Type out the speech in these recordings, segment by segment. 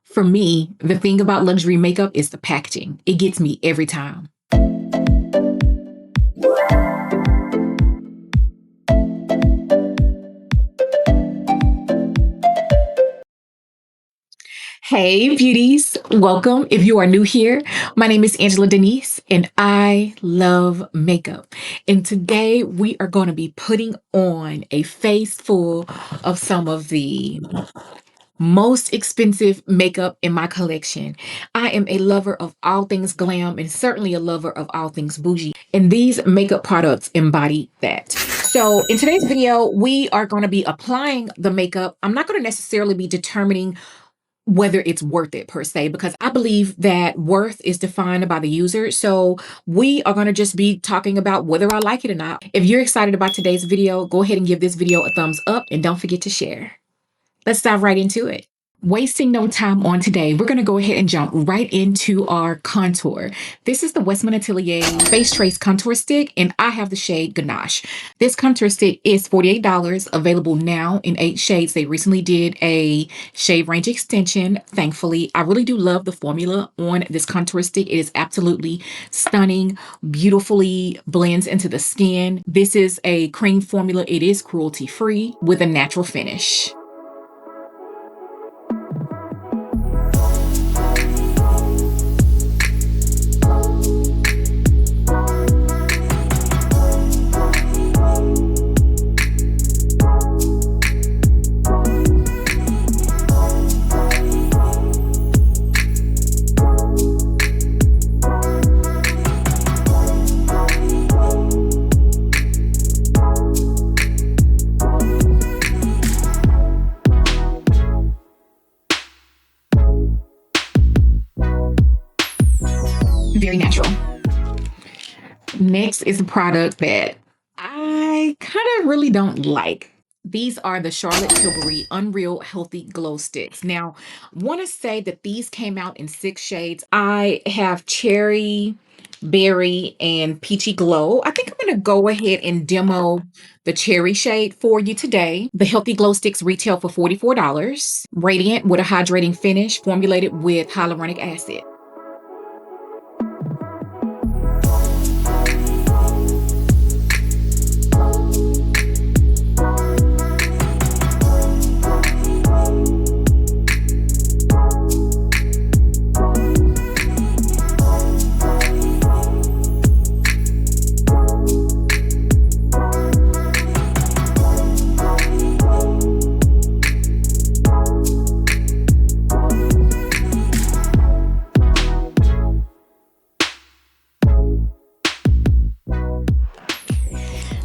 For me, the thing about luxury makeup is the packaging. It gets me every time. Hey beauties, welcome. If you are new here, my name is Denise and I love makeup. And today we are going to be putting on a face full of some of the most expensive makeup in my collection. I am a lover of all things glam and certainly a lover of all things bougie. And these makeup products embody that. So in today's video, we are going to be applying the makeup. I'm not going to necessarily be determining whether it's worth it per se, because I believe that worth is defined by the user. So we are going to just be talking about whether I like it or not. If you're excited about today's video, go ahead and give this video a thumbs up and don't forget to share. Let's dive right into it. Wasting no time on today, we're going to go ahead and jump right into our contour. This is the Westman Atelier Face Trace Contour Stick, and I have the shade Ganache. This contour stick is $48, available now in 8 shades. They recently did a shade range extension, thankfully. I really do love the formula on this contour stick. It is absolutely stunning, beautifully blends into the skin. This is a cream formula. It is cruelty-free with a natural finish. Very natural. Next is a product that I kind of really don't like. These are the Charlotte Tilbury Unreal Healthy Glow Sticks. Now, I want to say that these came out in 6 shades. I have Cherry, Berry, and Peachy Glow. I think I'm going to go ahead and demo the Cherry shade for you today. The Healthy Glow Sticks retail for $44. Radiant with a hydrating finish formulated with hyaluronic acid.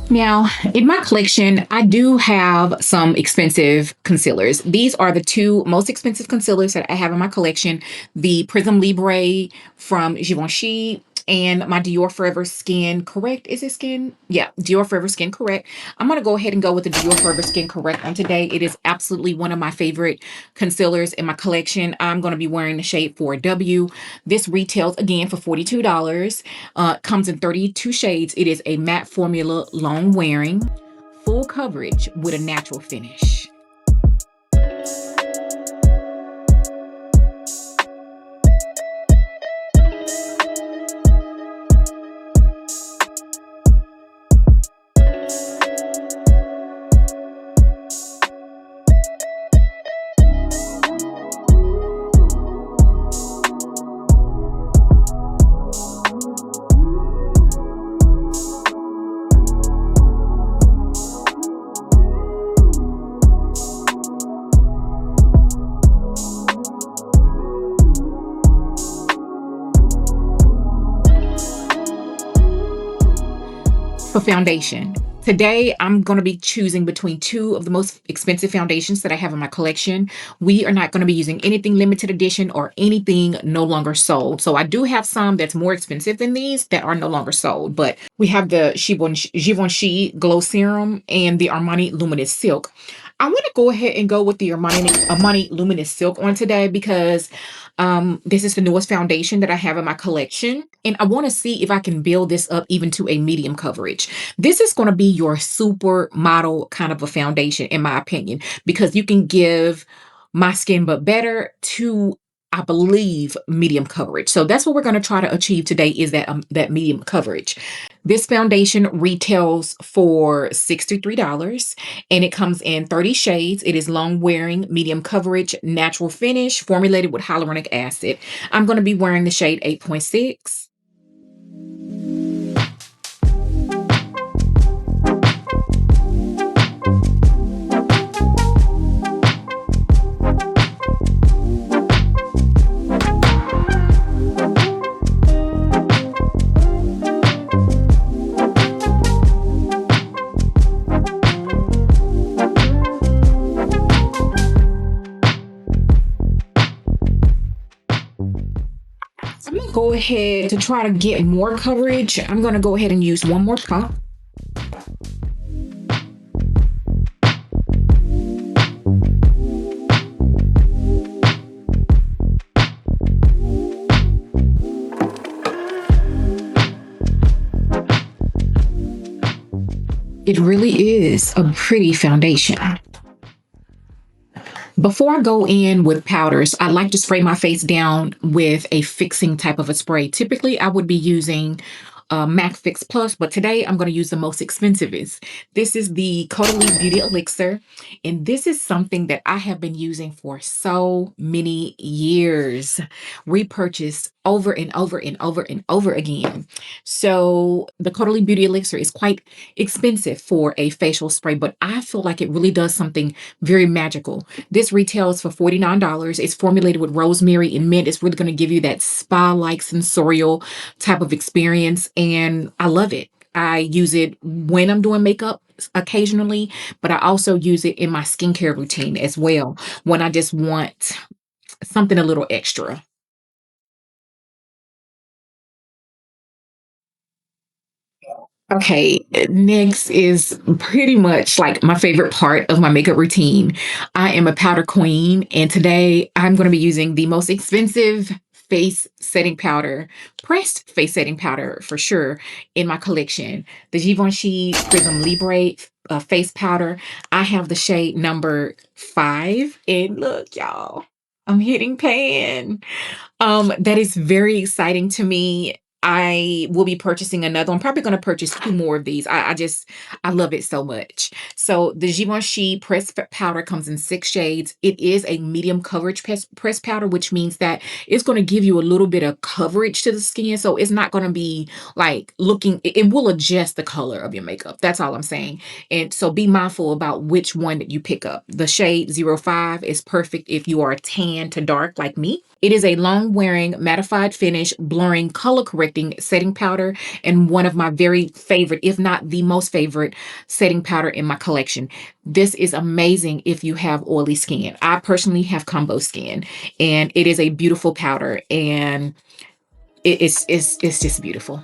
Now, in my collection, I do have some expensive concealers. These are the 2 most expensive concealers that I have in my collection. The Prisme Libre from Givenchy and my Dior Forever Skin Correct. Is it Skin? Yeah, Dior Forever Skin Correct. I'm going to go ahead and go with the Dior Forever Skin Correct on today. It is absolutely one of my favorite concealers in my collection. I'm going to be wearing the shade 4W. This retails again for $42. Comes in 32 shades. It is a matte formula, long wearing, full coverage with a natural finish. For foundation, today I'm going to be choosing between 2 of the most expensive foundations that I have in my collection. We are not going to be using anything limited edition or anything no longer sold. So I do have some that's more expensive than these that are no longer sold, but we have the Givenchy Glow Serum and the Armani Luminous Silk. I want to go ahead and go with the Armani Luminous Silk on today because this is the newest foundation that I have in my collection. And I want to see if I can build this up even to a medium coverage. This is going to be your super model kind of a foundation, in my opinion, because you can give My Skin But Better to I believe, medium coverage. So that's what we're going to try to achieve today, is that medium coverage. This foundation retails for $63 and it comes in 30 shades. It is long wearing, medium coverage, natural finish, formulated with hyaluronic acid. I'm going to be wearing the shade 8.6. I'm going to go ahead to try to get more coverage. I'm going to go ahead and use one more pump. It really is a pretty foundation. Before I go in with powders, I like to spray my face down with a fixing type of a spray. Typically, I would be using MAC Fix Plus, but today I'm going to use the most expensivest. This is the Caudalie Beauty Elixir, and this is something that I have been using for so many years, repurchased over and over and over and over again. So the Caudalie Beauty Elixir is quite expensive for a facial spray, but I feel like it really does something very magical. This retails for $49. It's formulated with rosemary and mint. It's really going to give you that spa-like sensorial type of experience, and I love it. I use it when I'm doing makeup occasionally, but I also use it in my skincare routine as well when I just want something a little extra. Okay, next is pretty much like my favorite part of my makeup routine. I am a powder queen, and today I'm going to be using the most expensive face setting powder, pressed face setting powder for sure, in my collection. The Givenchy Prism Libre face powder. I have the shade number 5, and look, y'all, I'm hitting pan. That is very exciting to me. I will be purchasing another. I'm probably going to purchase 2 more of these. I love it so much. So the Givenchy powder comes in 6 shades. It is a medium coverage press powder, which means that it's going to give you a little bit of coverage to the skin. So it's not going to be like looking, it will adjust the color of your makeup. That's all I'm saying. And so be mindful about which one that you pick up. The shade 05 is perfect if you are tan to dark like me. It is a long-wearing, mattified finish, blurring, color-correcting setting powder, and one of my very favorite, if not the most favorite, setting powder in my collection. This is amazing if you have oily skin. I personally have combo skin, and it is a beautiful powder, and it's just beautiful.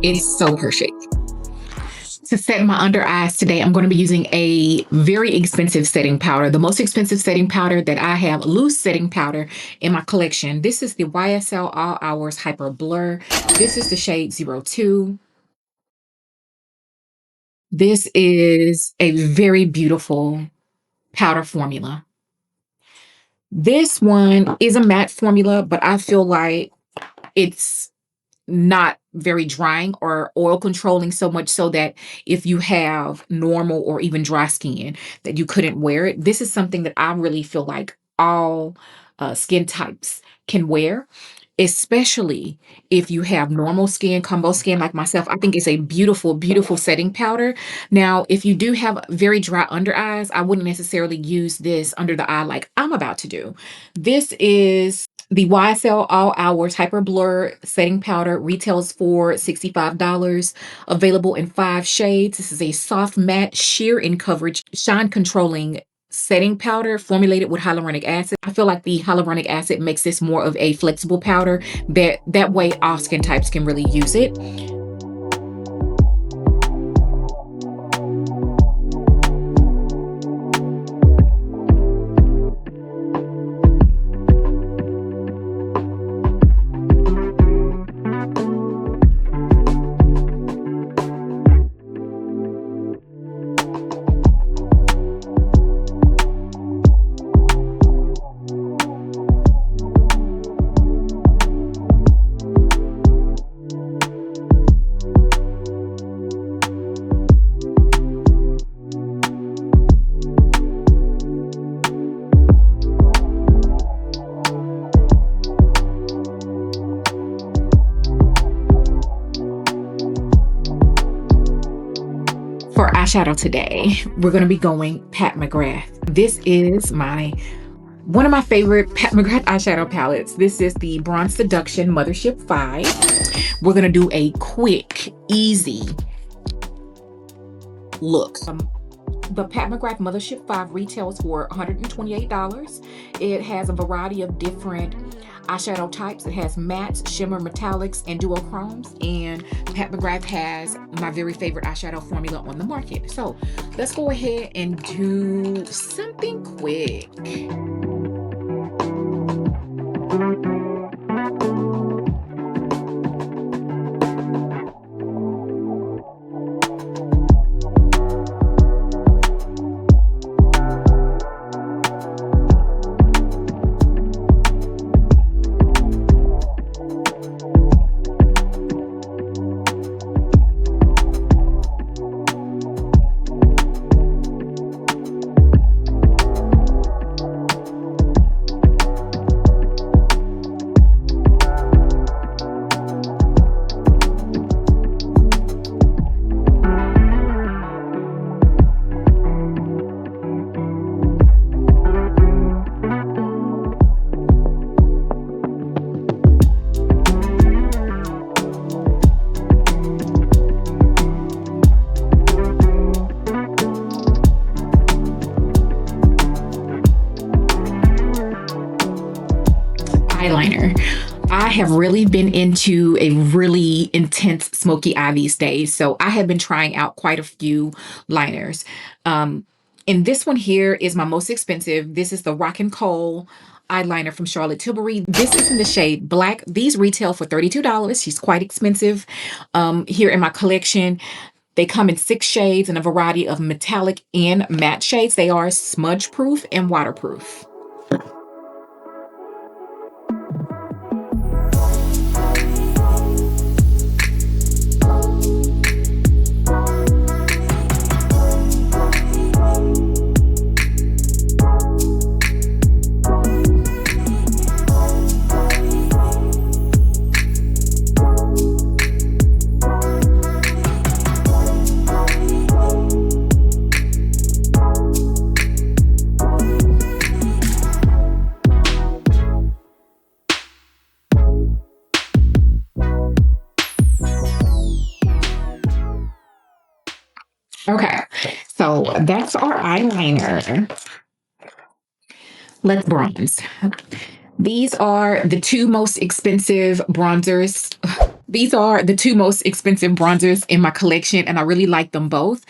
It's so perfect. To set my under eyes today, I'm going to be using a very expensive setting powder, the most expensive setting powder that I have, loose setting powder in my collection. This is the YSL All Hours Hyper Blur. This is the shade 02. This is a very beautiful powder formula. This one is a matte formula, but I feel like it's not very drying or oil controlling, so much so that if you have normal or even dry skin that you couldn't wear it. This is something that I really feel like all skin types can wear, especially if you have normal skin, combo skin like myself. I think it's a beautiful, beautiful setting powder. Now, if you do have very dry under eyes, I wouldn't necessarily use this under the eye like I'm about to do. This is the YSL All Hours Hyper Blur Setting Powder, retails for $65, available in 5 shades. This is a soft matte sheer in coverage, shine controlling setting powder formulated with hyaluronic acid. I feel like the hyaluronic acid makes this more of a flexible powder. That way all skin types can really use it. For eyeshadow today, we're going to be going Pat McGrath. This is one of my favorite Pat McGrath eyeshadow palettes. This is the Bronze Seduction Mothership 5. We're going to do a quick, easy look. The Pat McGrath Mothership 5 retails for $128. It has a variety of different eyeshadow types. It has mattes, shimmer, metallics, and duochromes. And Pat McGrath has my very favorite eyeshadow formula on the market. So let's go ahead and do something quick. Eyeliner. I have really been into a really intense smoky eye these days, so I have been trying out quite a few liners. And this one here is my most expensive. This is the Rockin' Kohl eyeliner from Charlotte Tilbury. This is in the shade Black. These retail for $32. She's quite expensive. Here in my collection, they come in 6 shades and a variety of metallic and matte shades. They are smudge proof and waterproof. Okay, so that's our eyeliner. Let's bronze. These are the two most expensive bronzers. These are the two most expensive bronzers in my collection, and I really like them both.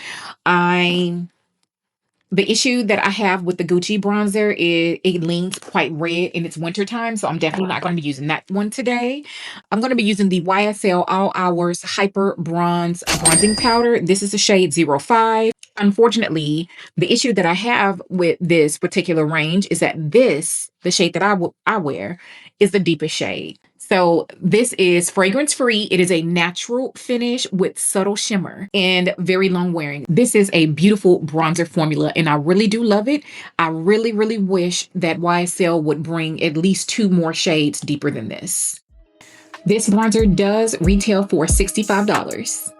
The issue that I have with the Gucci bronzer is it leans quite red and it's wintertime, so I'm definitely not going to be using that one today. I'm going to be using the YSL All Hours Hyper Bronze Bronzing Powder. This is the shade 05. Unfortunately, the issue that I have with this particular range is that the shade that I wear, is the deepest shade. So this is fragrance-free. It is a natural finish with subtle shimmer and very long wearing. This is a beautiful bronzer formula, and I really do love it. I really, really wish that YSL would bring at least 2 more shades deeper than this. This bronzer does retail for $65.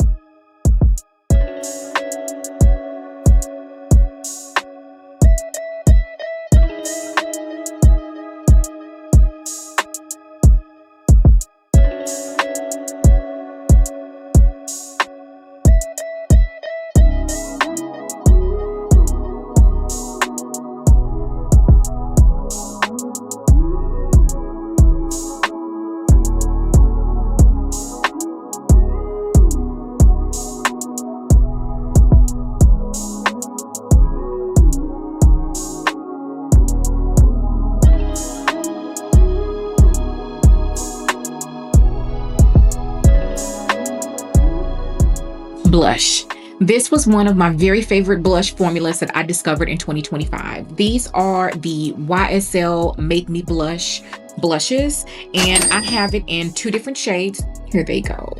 blush. This was one of my very favorite blush formulas that I discovered in 2025. These are the YSL Make Me Blush blushes, and I have it in 2 different shades. Here they go.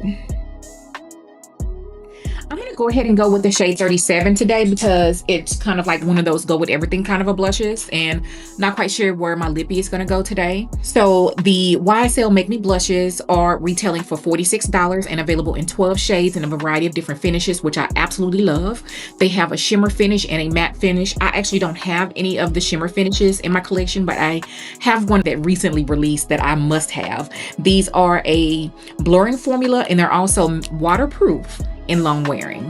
I'm going to go ahead and go with the shade 37 today because it's kind of like one of those go with everything kind of a blushes, and not quite sure where my lippy is going to go today. So the YSL Make Me blushes are retailing for $46 and available in 12 shades and a variety of different finishes, which I absolutely love. They have a shimmer finish and a matte finish. I actually don't have any of the shimmer finishes in my collection, but I have one that recently released that I must have. These are a blurring formula, and they're also waterproof in long wearing.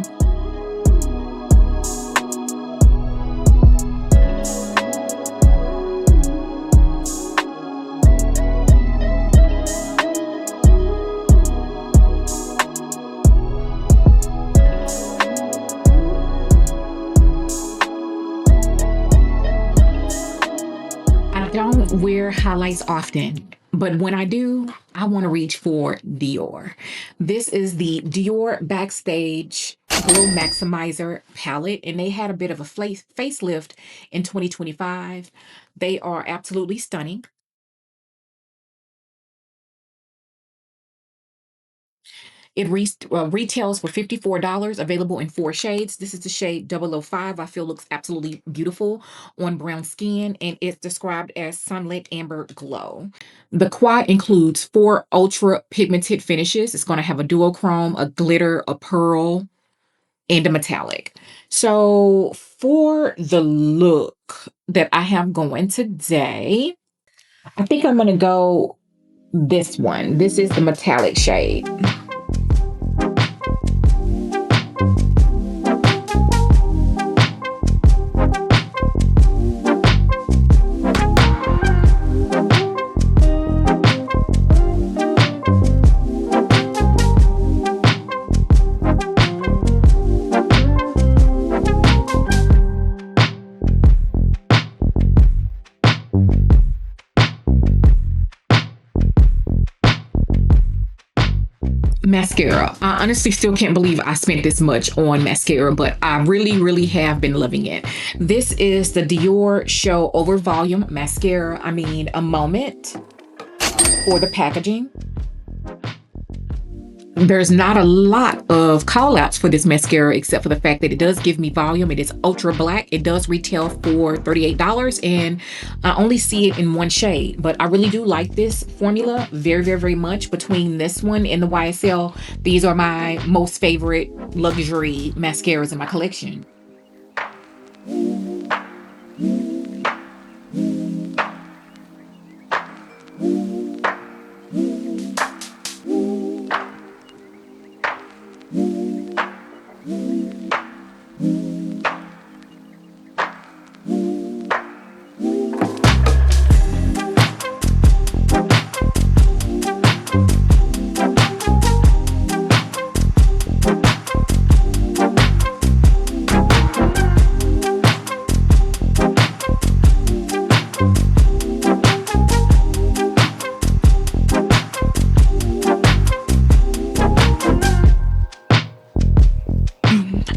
I don't wear highlights often, but when I do, I want to reach for Dior. This is the Dior Backstage Glow Maximizer palette, and they had a bit of a facelift in 2025. They are absolutely stunning. It retails for $54, available in 4 shades. This is the shade 005. I feel looks absolutely beautiful on brown skin, and it's described as Sunlit Amber Glow. The quad includes 4 ultra pigmented finishes. It's going to have a duochrome, a glitter, a pearl, and a metallic. So for the look that I have going today, I think I'm going to go this one. This is the metallic shade. Mascara. I honestly still can't believe I spent this much on mascara, but I really have been loving it. This is the Dior Show Overvolume Mascara. I mean, a moment for the packaging. There's not a lot of call outs for this mascara except for the fact that it does give me volume. It is ultra black. It does retail for $38, and I only see it in 1 shade, but I really do like this formula very much. Between this one and the YSL, these are my most favorite luxury mascaras in my collection.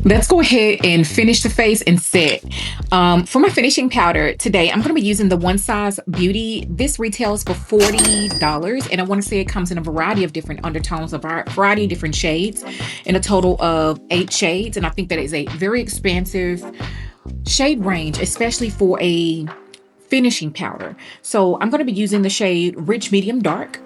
Let's go ahead and finish the face and set. For my finishing powder today, I'm going to be using the OneSize Beauty. This retails for $40, and I want to say it comes in a variety of different undertones, a variety of different shades, in a total of 8 shades. And I think that is a very expansive shade range, especially for a finishing powder. So I'm going to be using the shade Rich Medium Dark.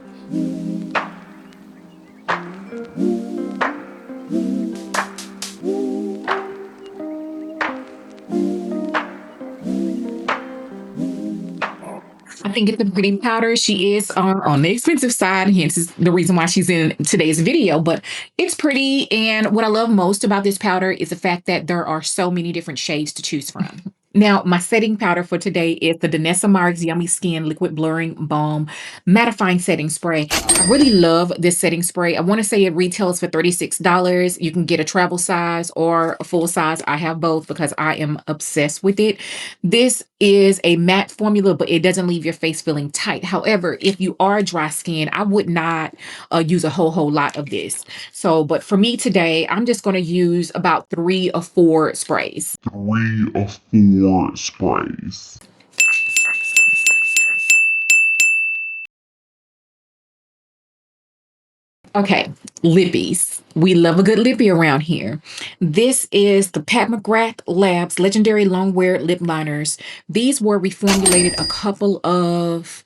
I think it's a pretty powder. She is on the expensive side, hence is the reason why she's in today's video, but it's pretty. And what I love most about this powder is the fact that there are so many different shades to choose from. Now, my setting powder for today is the Danessa Marks Yummy Skin Liquid Blurring Balm Mattifying Setting Spray. I really love this setting spray. I want to say it retails for $36. You can get a travel size or a full size. I have both because I am obsessed with it. This is a matte formula, but it doesn't leave your face feeling tight. However, if you are dry skin, I would not use a whole lot of this. So, but for me today, I'm just going to use about 3 or 4 sprays. 3 or 4 sprays. Okay, lippies. We love a good lippy around here. This is the Pat McGrath Labs Legendary Longwear Lip Liners. These were reformulated a couple of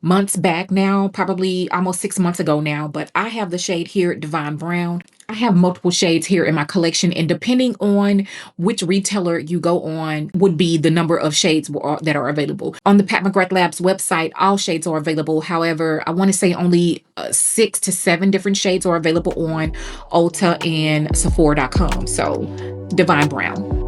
months back now, probably almost 6 months ago now, but I have the shade here, Divine Brown. I have multiple shades here in my collection, and depending on which retailer you go on would be the number of shades that are available. On the Pat McGrath Labs website, all shades are available. However, I want to say only 6 to 7 different shades are available on Ulta and Sephora.com. So, Divine Brown.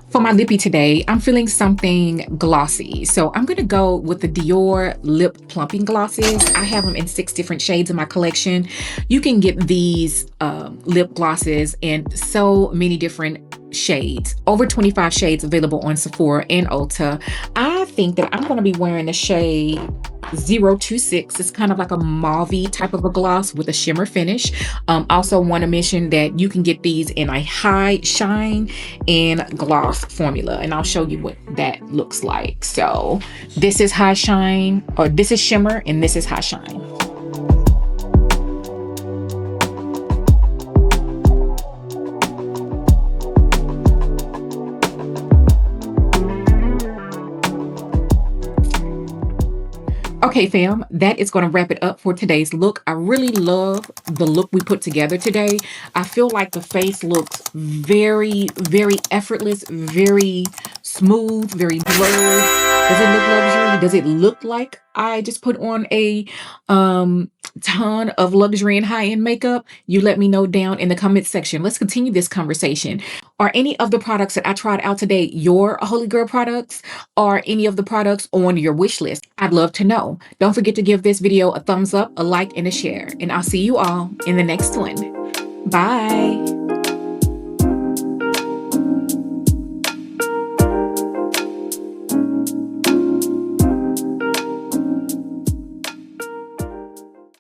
For my lippy today, I'm feeling something glossy. So I'm going to go with the Dior Lip Plumping Glosses. I have them in 6 different shades in my collection. You can get these lip glosses in so many different shades. Over 25 shades available on Sephora and Ulta. I think that I'm going to be wearing the shade 026. It's kind of like a mauve type of a gloss with a shimmer finish. Also want to mention that you can get these in a high shine and gloss formula, and I'll show you what that looks like. So this is high shine, or this is shimmer, and this is high shine. Okay, fam, that is going to wrap it up for today's look. I really love the look we put together today. I feel like the face looks very effortless, very smooth, very blurred. Does it look luxury? Does it look like I just put on a ton of luxury and high-end makeup? You let me know down in the comments section. Let's continue this conversation. Are any of the products that I tried out today your Holy Girl products? Are any of the products on your wish list? I'd love to know. Don't forget to give this video a thumbs up, a like, and a share. And I'll see you all in the next one. Bye.